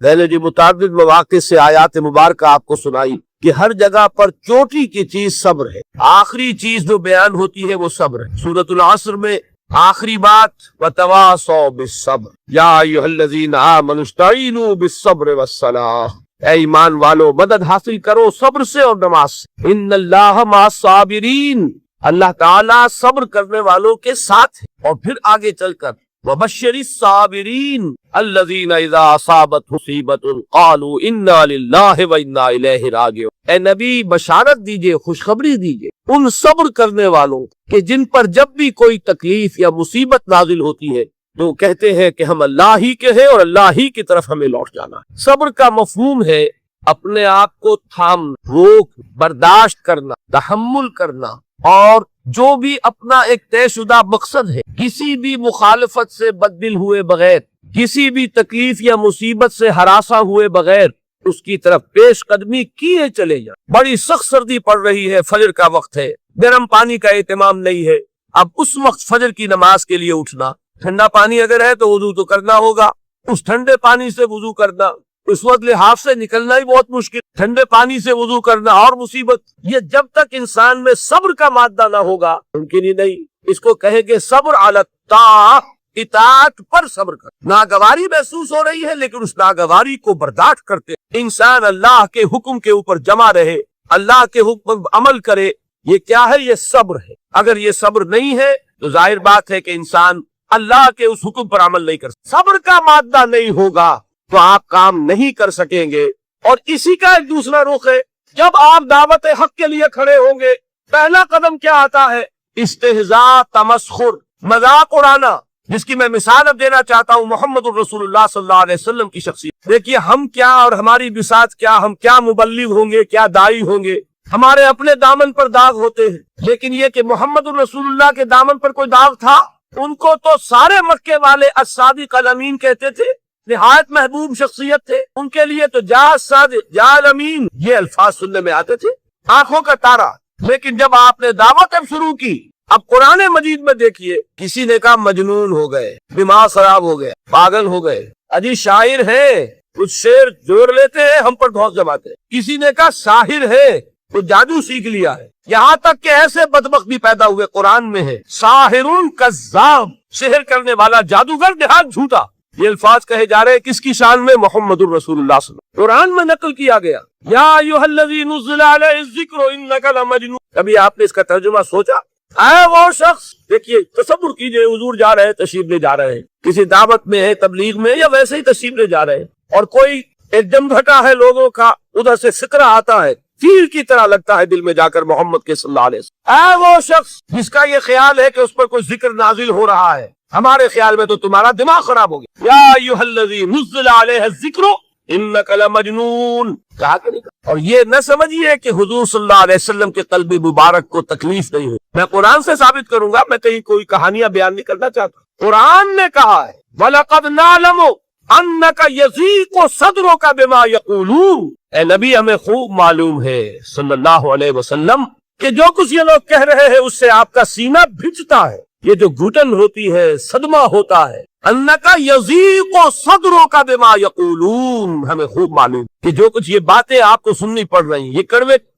میں نے جو متعدد مواقع سے آیات مبارکہ آپ کو سنائی کہ ہر جگہ پر چوٹی کی چیز صبر ہے، آخری چیز جو بیان ہوتی ہے وہ صبر ہے۔ سورۃ العصر میں آخری بات وتواصوا بالصبر یا ایھا الذین آمنوا استعینوا بالصبر والصلاۃ، اے ایمان والو مدد حاصل کرو صبر سے اور نماز سے۔ ان اللہ مع الصابرین، اللہ تعالیٰ صبر کرنے والوں کے ساتھ ہے۔ اور پھر آگے چل کر وبشر الصابرین الذین اذا اصابتهم مصیبۃ قالوا انا للہ وانا الیہ راجعون، اے نبی بشارت دیجئے، خوشخبری دیجئے ان صبر کرنے والوں کہ جن پر جب بھی کوئی تکلیف یا مصیبت نازل ہوتی ہے تو کہتے ہیں کہ ہم اللہ ہی کے ہیں اور اللہ ہی کی طرف ہمیں لوٹ جانا ہے۔ صبر کا مفہوم ہے اپنے آپ کو تھام، روک، برداشت کرنا، تحمل کرنا، اور جو بھی اپنا ایک طے شدہ مقصد ہے کسی بھی مخالفت سے بددل ہوئے بغیر، کسی بھی تکلیف یا مصیبت سے ہراساں ہوئے بغیر اس کی طرف پیش قدمی کیے چلے جائیں۔ بڑی سخت سردی پڑ رہی ہے، فجر کا وقت ہے، گرم پانی کا اہتمام نہیں ہے، اب اس وقت فجر کی نماز کے لیے اٹھنا، ٹھنڈا پانی اگر ہے تو وضو تو کرنا ہوگا، اس ٹھنڈے پانی سے وضو کرنا، اس وقت لحاف سے نکلنا ہی بہت مشکل، ٹھنڈے پانی سے وضو کرنا اور مصیبت۔ یہ جب تک انسان میں صبر کا مادہ نہ ہوگا ممکن ہی نہیں۔ اس کو کہے کہ صبر علی الطاعۃ، اطاعت پر صبر کر۔ ناگواری محسوس ہو رہی ہے لیکن اس ناگواری کو برداشت کرتے انسان اللہ کے حکم کے اوپر جمع رہے، اللہ کے حکم پر عمل کرے، یہ کیا ہے؟ یہ صبر ہے۔ اگر یہ صبر نہیں ہے تو ظاہر بات ہے کہ انسان اللہ کے اس حکم پر عمل نہیں کر سکتا۔ صبر کا مادہ نہیں ہوگا تو آپ کام نہیں کر سکیں گے۔ اور اسی کا ایک دوسرا رخ ہے، جب آپ دعوت حق کے لیے کھڑے ہوں گے پہلا قدم کیا آتا ہے؟ استہزاء، تمسخر، مذاق اڑانا، جس کی میں مثال اب دینا چاہتا ہوں محمد الرسول اللہ صلی اللہ علیہ وسلم کی شخصیت۔ دیکھیے ہم کیا اور ہماری بساط کیا، ہم کیا مبلغ ہوں گے، کیا داعی ہوں گے، ہمارے اپنے دامن پر داغ ہوتے ہیں، لیکن یہ کہ محمد الرسول اللہ کے دامن پر کوئی داغ تھا؟ ان کو تو سارے مکے والے الصادق الامین کہتے تھے، نہایت محبوب شخصیت تھے، ان کے لیے تو جا صادق جا الامین یہ الفاظ سننے میں آتے تھے، آنکھوں کا تارا۔ لیکن جب آپ نے دعوت اب شروع کی، اب قرآن مجید میں دیکھیے کسی نے کہا مجنون ہو گئے، دماغ خراب ہو گئے، پاگل ہو گئے، اجی شاعر ہے، کچھ شعر جوڑ لیتے ہیں ہم پر بہت جماتے ہیں، کسی نے کہا ساحر ہے، تو جادو سیکھ لیا ہے، یہاں تک کہ ایسے بدبخت بھی پیدا ہوئے قرآن میں ہے ساحرون کذاب، سحر کرنے والا جادوگر نہایت جھوٹا۔ یہ الفاظ کہے جا رہے ہیں کس کی شان میں؟ محمد الرسول اللہ صلی اللہ علیہ وسلم۔ قرآن میں نقل کیا گیا یا ایھا الذی نزل علیہ الذکر انک لمجنون۔ کبھی آپ نے اس کا ترجمہ سوچا؟ اے وہ شخص، دیکھیے تصور کیجئے حضور جا رہے ہیں، تشریف لے جا رہے ہیں، کسی دعوت میں ہے، تبلیغ میں، یا ویسے ہی تشریف لے جا رہے ہیں، اور کوئی ایک دم گھٹا ہے لوگوں کا، ادھر سے فکرہ آتا ہے، تیر کی طرح لگتا ہے دل میں جا کر محمد کے صلی اللہ علیہ وسلم۔ اے وہ شخص جس کا یہ خیال ہے کہ اس پر کوئی ذکر نازل ہو رہا ہے، ہمارے خیال میں تو تمہارا دماغ خراب ہو گیا۔ یا ایھا الذی نزل علیہ الذکر انک لمجنون، کہا کہ نہیں کہا؟ اور یہ نہ سمجھیے کہ حضور صلی اللہ علیہ وسلم کے قلب مبارک کو تکلیف نہیں ہوئی، میں قرآن سے ثابت کروں گا، میں کہیں کوئی کہانیاں بیان نہیں کرنا چاہتا۔ قرآن نے کہا ہے وَلَقَدْ نَعْلَمُ أَنَّكَ يَضِيقُ صَدْرُكَ بِمَا يَقُولُونَ، اے نبی ہمیں خوب معلوم ہے صلی اللہ علیہ وسلم کہ جو کچھ یہ لوگ کہہ رہے ہیں اس سے آپ کا سینہ بھجتا ہے، یہ جو گھٹن ہوتی ہے، صدمہ ہوتا ہے۔ انکا یضیق صدرک بما یقولون، ہمیں خوب معلوم کہ جو کچھ یہ باتیں آپ کو سننی پڑ رہی ہیں، یہ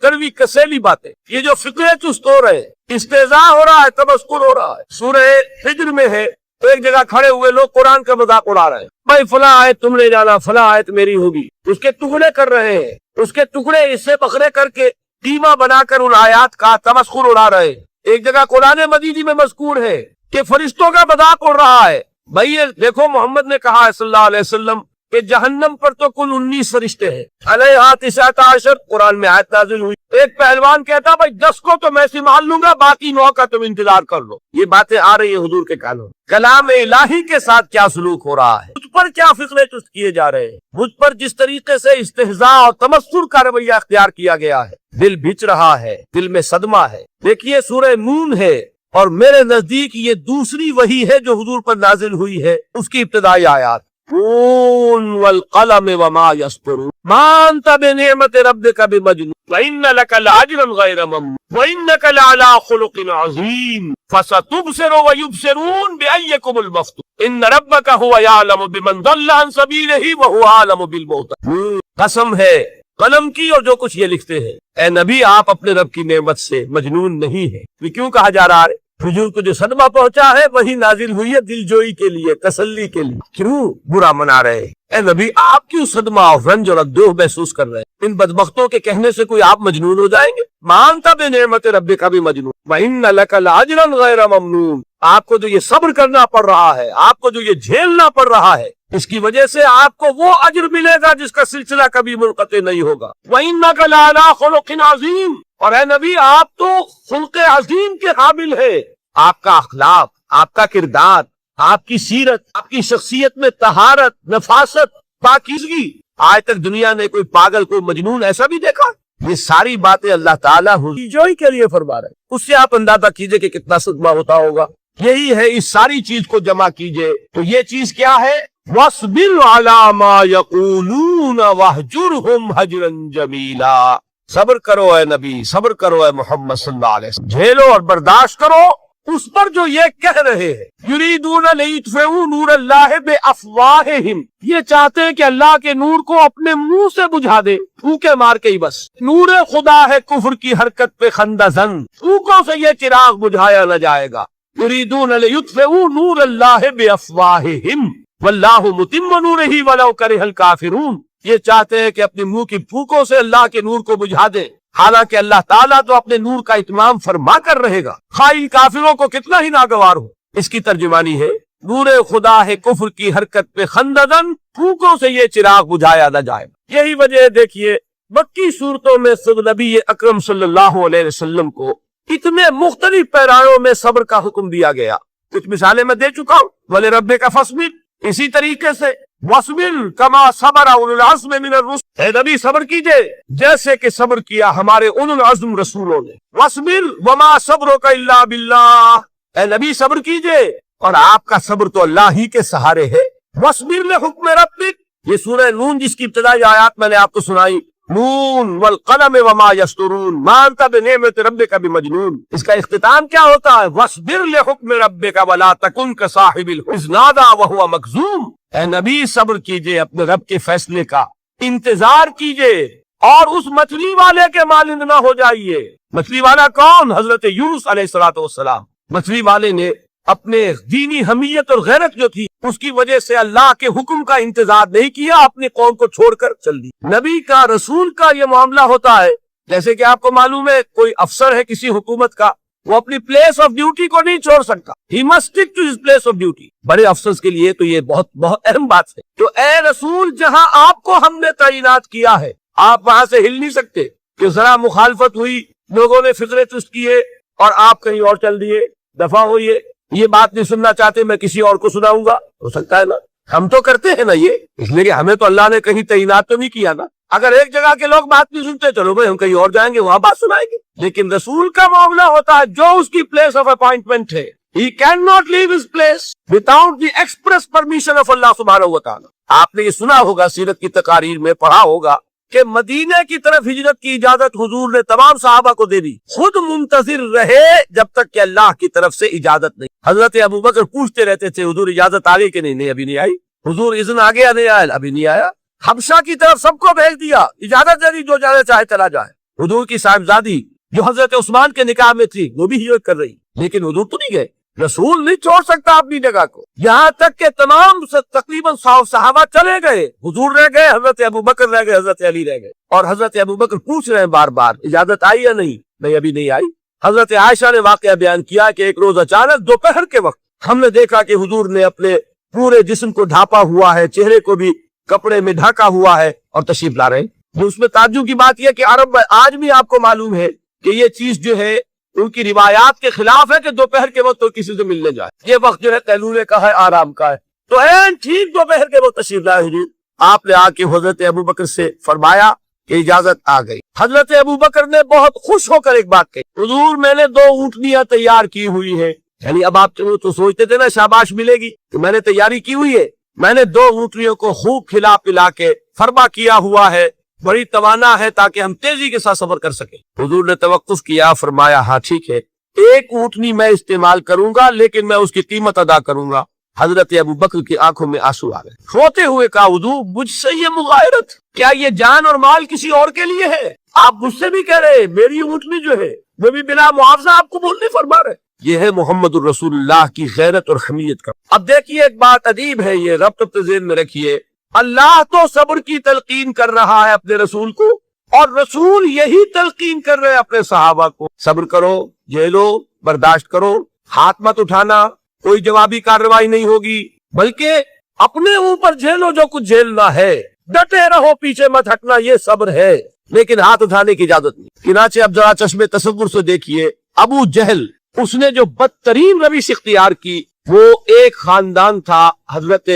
کڑوی کسیلی باتیں، یہ جو فقرے چست ہو رہے ہیں، استہزاء ہو رہا ہے، تمسخر ہو رہا ہے۔ سورہ حجر میں ہے تو ایک جگہ کھڑے ہوئے لوگ قرآن کا مذاق اڑا رہے ہیں، بھائی فلاں آیت تم نے جانا، فلاں آیت میری ہوگی، اس کے ٹکڑے کر رہے ہیں، اس کے ٹکڑے حصے بکھرے کر کے ٹیما بنا کر ان آیات کا تمسخر اڑا رہے ہیں۔ ایک جگہ قرآن مجید میں مذکور ہے کہ فرشتوں کا مذاق اڑ رہا ہے۔ بھائی دیکھو محمد نے کہا ہے صلی اللہ علیہ وسلم کہ جہنم پر تو کل 19 فرشتے ہیں، علیہا 19 قرآن میں آیت نازل ہوئی۔ ایک پہلوان کہتا بھائی 10 کو تو میں سنبھال لوں گا، باقی 9 کا تم انتظار کر لو۔ یہ باتیں آ رہی ہیں حضور کے کانوں، کلام الہی کے ساتھ کیا سلوک ہو رہا ہے، مجھ پر کیا فقرے چست کیے جا رہے ہیں، مجھ پر جس طریقے سے استہزاء اور تمسخر کا رویہ اختیار کیا گیا ہے، دل بھچ رہا ہے، دل میں صدمہ ہے۔ دیکھیے سورہ نون ہے، اور میرے نزدیک یہ دوسری وحی ہے جو حضور پر نازل ہوئی ہے، اس کی ابتدائی آیات نون والقلم وما يسطرون ما انت بنعمت ربك بمجنون وان لك لاجرا غير ممنون وانك لعلى خلق عظيم فستبصر ويبصرون بايكم المفتون۔ ان ربک هو یعلم بمن ضل عن سبیلہ وهو اعلم بالمہتدین۔ قسم ہے قلم کی اور جو کچھ یہ لکھتے ہیں، اے نبی آپ اپنے رب کی نعمت سے مجنون نہیں ہے۔ یہ کیوں کہا جا رہا ہے؟ حضور کو جو صدمہ پہنچا ہے وہی نازل ہوئی ہے دل جوئی کے لیے، تسلی کے لیے۔ کیوں برا منا رہے ہیں؟ اے نبی آپ کیوں صدمہ اور رنج اور اندوہ محسوس کر رہے ہیں؟ ان بدبختوں کے کہنے سے کوئی آپ مجنون ہو جائیں گے؟ مانتا بے نعمت رب کا بھی مجنون۔ وَإِنَّ لَكَ لَأَجْرًا غَيْرَ مَمْنُونٍ، آپ کو جو یہ صبر کرنا پڑ رہا ہے، آپ کو جو یہ جھیلنا پڑ رہا ہے، اس کی وجہ سے آپ کو وہ اجر ملے گا جس کا سلسلہ کبھی منقطع نہیں ہوگا۔ وَإِنَّكَ لَعَلَىٰ خُلُقٍ عَظِيمٍ، اور اے نبی آپ تو خلق عظیم کے قابل ہے۔ آپ کا اخلاق، آپ کا کردار، آپ کی سیرت، آپ کی شخصیت میں طہارت، نفاست، پاکیزگی، آج تک دنیا نے کوئی پاگل، کوئی مجنون ایسا بھی دیکھا؟ یہ ساری باتیں اللہ تعالیٰ جوئی کے لیے فرما رہے ہیں۔ اس سے آپ اندازہ کیجئے کہ کتنا صدمہ ہوتا ہوگا۔ یہی ہے، اس ساری چیز کو جمع کیجئے تو یہ چیز کیا ہے؟ وَاصْبِرْ عَلَىٰ مَا يَقُولُونَ وَاهْجُرْهُمْ هَجْرًا جَمِيلًا، صبر کرو اے نبی، صبر کرو اے محمد صلی اللہ علیہ وسلم، جھیلو اور برداشت کرو اس پر جو یہ کہہ رہے ہیں۔ یریدون لیطفئوا نور اللہ بافواہہم، یہ چاہتے ہیں کہ اللہ کے نور کو اپنے منہ سے بجھا دے، پھونکے مار کے ہی بس۔ نور خدا ہے کفر کی حرکت پہ خندہ زن، پھونکوں سے یہ چراغ بجھایا نہ جائے گا۔ یریدون لیطفئوا نور اللہ بافواہہم واللہ متم نورہ ولو کرہ الکافرون، یہ چاہتے ہیں کہ اپنے منہ کی پھونکوں سے اللہ کے نور کو بجھا دے، حالانکہ اللہ تعالیٰ تو اپنے نور کا اتمام فرما کر رہے گا، خواہ کافروں کو کتنا ہی ناگوار ہو۔ اس کی ترجمانی ہے نور خدا ہے کفر کی حرکت پہ خنددن، پھونکوں سے یہ چراغ بجھایا نہ جائے گا۔ یہی وجہ ہے دیکھیے مکی صورتوں میں خود نبی اکرم صلی اللہ علیہ وسلم کو اتنے مختلف پیرایوں میں صبر کا حکم دیا گیا۔ کچھ مثالیں میں دے چکا ہوں، وَلِرَبِّكَ فَاصْبِرْ، اسی طریقے سے وَاصْبِرْ كَمَا صَبَرَ أُولُو الْعَزْمِ مِنَ الرُّسُلِ، اے نبی صبر کیجئے جیسے کہ صبر کیا ہمارے اولو العزم رسولوں نے۔ وَاصْبِرْ وَمَا صَبْرُكَ إِلَّا بِاللَّهِ، اے نبی صبر کیجئے اور آپ کا صبر تو اللہ ہی کے سہارے ہے۔ وَاصْبِرْ لِحُکْمِ رَبِّكَ، یہ سورہ نون جس کی ابتدائی آیات میں نے آپ کو سنائی، نون والقلم وما یسطرون ما انت بنعمت ربک بمجنون، اس کا اختتام کیا ہوتا ہے؟ وَاصْبِرْ لِحُکْمِ رَبِّكَ وَلَا تَكُنْ كَصَاحِبِ الْحُوتِ إِذْ نَادَىٰ وَهُوَ مَكْظُومٌ، اے نبی صبر کیجئے اپنے رب کے فیصلے کا، انتظار کیجئے اور اس مچھلی والے کے مانند نہ ہو جائیے۔ مچھلی والا کون؟ حضرت یونس علیہ السلام۔ مچھلی والے نے اپنے دینی حمیت اور غیرت جو تھی اس کی وجہ سے اللہ کے حکم کا انتظار نہیں کیا، اپنی قوم کو چھوڑ کر چل دی۔ نبی کا، رسول کا یہ معاملہ ہوتا ہے، جیسے کہ آپ کو معلوم ہے کوئی افسر ہے کسی حکومت کا، وہ اپنی پلیس آف ڈیوٹی کو نہیں چھوڑ سکتا، he must stick to his place of duty. بڑے افسر کے لیے تو یہ بہت بہت اہم بات ہے۔ تو اے رسول، جہاں آپ کو ہم نے تعینات کیا ہے آپ وہاں سے ہل نہیں سکتے کہ ذرا مخالفت ہوئی، لوگوں نے فکرے تست کیے اور آپ کہیں اور چل دیے، دفع ہوئیے، یہ بات نہیں سننا چاہتے میں کسی اور کو سناؤں گا، ہو سکتا ہے نا؟ ہم تو کرتے ہیں نا یہ، اس لیے کہ ہمیں تو اللہ نے کہیں تعینات تو نہیں کیا نا۔ اگر ایک جگہ کے لوگ بات نہیں سنتے، چلو بھائی ہم کہیں اور جائیں گے، وہاں بات سنائیں گے۔ لیکن رسول کا معاملہ ہوتا ہے جو اس کی پلیس آف اپوائنٹمنٹ ہے، he cannot leave his place without the express permission of Allah سبحانہ وتعالی۔ آپ نے یہ سنا ہوگا، سیرت کی تقاریر میں پڑھا ہوگا کہ مدینے کی طرف ہجرت کی اجازت حضور نے تمام صحابہ کو دے دی، خود منتظر رہے جب تک کہ اللہ کی طرف سے اجازت نہیں۔ حضرت ابوبکر پوچھتے رہتے تھے حضور اجازت آ گئی کہ نہیں؟ نہیں ابھی نہیں آئی۔ حضور اذن آ گیا؟ نہیں آیا، ابھی نہیں آیا۔ حبشہ کی طرف سب کو بھیج دیا، اجازت دے دی جو جانا چاہے چلا جائے۔ حضور کی صاحبزادی جو حضرت عثمان کے نکاح میں تھی وہ بھی ہجرت کر رہی، لیکن حضور تو نہیں گئے۔ رسول نہیں چھوڑ سکتا اپنی جگہ کو، یہاں تک کہ تمام تقریباً صحابہ چلے گئے، حضور رہ گئے، حضرت ابوبکر رہ گئے، حضرت علی رہ گئے، اور حضرت ابوبکر پوچھ رہے ہیں بار بار اجازت آئی یا نہیں؟ نہیں ابھی نہیں آئی۔ حضرت عائشہ نے واقعہ بیان کیا کہ ایک روز اچانک دوپہر کے وقت ہم نے دیکھا کہ حضور نے اپنے پورے جسم کو ڈھانپا ہوا ہے، چہرے کو بھی کپڑے میں ڈھکا ہوا ہے اور تشریف لا رہے ہیں۔ جو اس میں تعجب کی بات یہ کہ عرب آج بھی آپ کو معلوم ہے کہ یہ چیز جو ہے ان کی روایات کے خلاف ہے کہ دوپہر کے وقت تو کسی سے ملنے جائے، یہ وقت جو ہے قیلولے کا ہے، آرام کا ہے۔ تو ٹھیک دوپہر کے وقت تشریف لائے حضور، آپ نے آ کے حضرت ابوبکر سے فرمایا کہ اجازت آ گئی۔ حضرت ابوبکر نے بہت خوش ہو کر ایک بات کہی، حضور میں نے 2 اونٹنیاں تیار کی ہوئی ہیں، یعنی اب آپ تو سوچتے تھے نا شاباش ملے گی، کہ میں نے تیاری کی ہوئی ہے، میں نے 2 اونٹنیوں کو خوب کھلا پلا کے فرما کیا ہوا ہے، بڑی توانا ہے تاکہ ہم تیزی کے ساتھ سفر کر سکیں۔ حضور نے توقف کیا، فرمایا ہاں ٹھیک ہے، 1 اونٹنی میں استعمال کروں گا لیکن میں اس کی قیمت ادا کروں گا۔ حضرت ابو بکر کی آنکھوں میں آنسو آ گئے، روتے ہوئے کہا حضور مجھ سے یہ مغایرت، کیا یہ جان اور مال کسی اور کے لیے ہے؟ آپ مجھ سے بھی کہہ رہے میری اونٹنی جو ہے وہ بھی بلا معاوضہ آپ کو بولنے فرما رہے۔ یہ ہے محمد الرسول اللہ کی غیرت اور حمیت کا۔ اب دیکھیے ایک بات عجیب ہے، یہ ربط ذہن میں رکھیے، اللہ تو صبر کی تلقین کر رہا ہے اپنے رسول کو، اور رسول یہی تلقین کر رہے ہیں اپنے صحابہ کو، صبر کرو، جھیلو، برداشت کرو، ہاتھ مت اٹھانا، کوئی جوابی کارروائی نہیں ہوگی، بلکہ اپنے اوپر جھیلو جو کچھ جھیلنا ہے، ڈٹے رہو، پیچھے مت ہٹنا، یہ صبر ہے، لیکن ہاتھ اٹھانے کی اجازت نہیں۔ چنانچہ اب ذرا چشم تصور سے دیکھیے، ابو جہل اس نے جو بدترین روش اختیار کی، وہ ایک خاندان تھا حضرت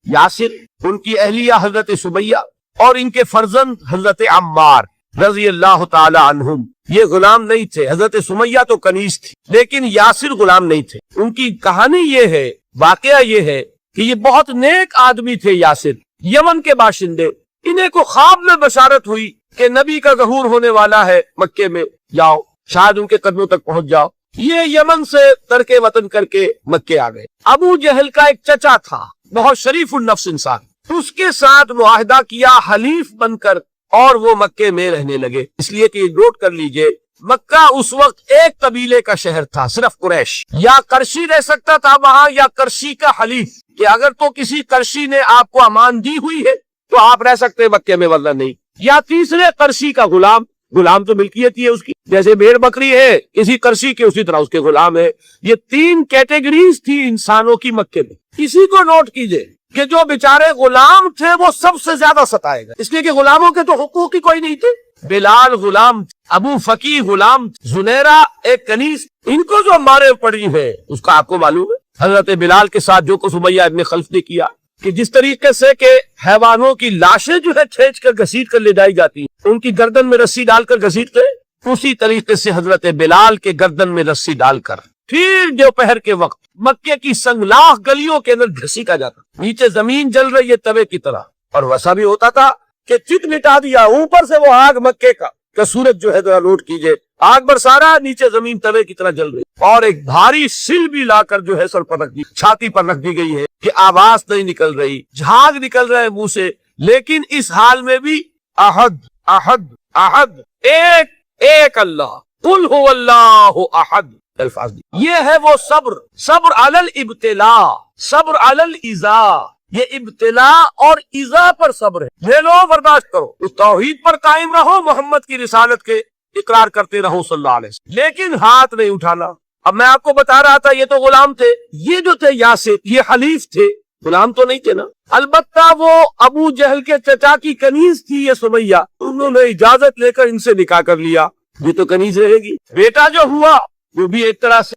یاسر، ان کی اہلیہ حضرت سمیہ، اور ان کے فرزند حضرت عمار رضی اللہ تعالی عنہم۔ یہ غلام نہیں تھے، حضرت سمیہ تو کنیز تھی لیکن یاسر غلام نہیں تھے۔ ان کی کہانی یہ ہے، واقعہ یہ ہے کہ یہ بہت نیک آدمی تھے یاسر، یمن کے باشندے۔ انہیں کو خواب میں بشارت ہوئی کہ نبی کا ظہور ہونے والا ہے مکے میں، جاؤ شاید ان کے قدموں تک پہنچ جاؤ۔ یہ یمن سے ترک وطن کر کے مکے آ گئے۔ ابو جہل کا ایک چچا تھا، بہت شریف النفس انسان، اس کے ساتھ معاہدہ کیا حلیف بن کر، اور وہ مکے میں رہنے لگے۔ اس لیے کہ نوٹ کر لیجئے، مکہ اس وقت ایک قبیلے کا شہر تھا، صرف قریش۔ یا کرشی رہ سکتا تھا وہاں، یا کرشی کا حلیف، کہ اگر تو کسی کرشی نے آپ کو امان دی ہوئی ہے تو آپ رہ سکتے مکے میں، ورنہ نہیں۔ یا تیسرے کرشی کا غلام، غلام تو ملکیت ہی ہے اس کی، جیسے بھیڑ بکری ہے کسی کرشی کے، اسی طرح اس کے غلام ہے۔ یہ تین کیٹیگریز تھی انسانوں کی مکے میں۔ اسی کو نوٹ کیجئے کہ جو بیچارے غلام تھے وہ سب سے زیادہ ستائے گئے، اس لیے کہ غلاموں کے تو حقوق ہی کوئی نہیں تھے۔ بلال غلام، ابو فقی غلام، زنیرہ ایک کنیز، ان کو جو مارے پڑی ہے اس کا آپ کو معلوم ہے۔ حضرت بلال کے ساتھ جو کچھ سمیہ ابن خلف نے کیا، کہ جس طریقے سے کہ حیوانوں کی لاشیں جو ہے کھینچ کر گھسیٹ کر لے جائی جاتی ہیں، ان کی گردن میں رسی ڈال کر گھسیٹتے، اسی طریقے سے حضرت بلال کے گردن میں رسی ڈال کر پھر دوپہر کے وقت مکے کی سنگلاخ گلیوں کے اندر گھسیٹا جاتا، نیچے زمین جل رہی ہے توے کی طرح، اور ویسا بھی ہوتا تھا کہ چت مٹا دیا، اوپر سے وہ آگ مکے کا سورج جو ہے ذرا نوٹ کیجئے، آگ برسارا، نیچے زمین توے کی طرح جل رہی، اور ایک بھاری سل بھی لا کر جو ہے سر پر رکھ دی، چھاتی پر رکھ دی گئی ہے کہ آواز نہیں نکل رہی، جھاگ نکل رہے منہ سے، لیکن اس حال میں بھی احد احد احد، ایک ایک اللہ، قل هو اللہ احد، الفاظ دی۔ یہ ہے وہ صبر، صبر علی الابتلاء، صبر علی الایذاء، یہ ابتلاء اور ایذاء پر صبر ہے۔ لے لو، برداشت کرو، اس توحید پر قائم رہو، محمد کی رسالت کے اقرار کرتے رہو صلی اللہ علیہ وسلم، لیکن ہاتھ نہیں اٹھانا۔ اب میں آپ کو بتا رہا تھا یہ تو غلام تھے، یہ جو تھے یاسر، یہ حلیف تھے، غلام تو نہیں تھے نا۔ البتہ وہ ابو جہل کے چچا کی کنیز تھی یہ سمیہ، انہوں نے اجازت لے کر ان سے نکاح کر لیا، یہ تو کنیز رہے گی۔ بیٹا جو ہوا وہ بھی ایک طرح سے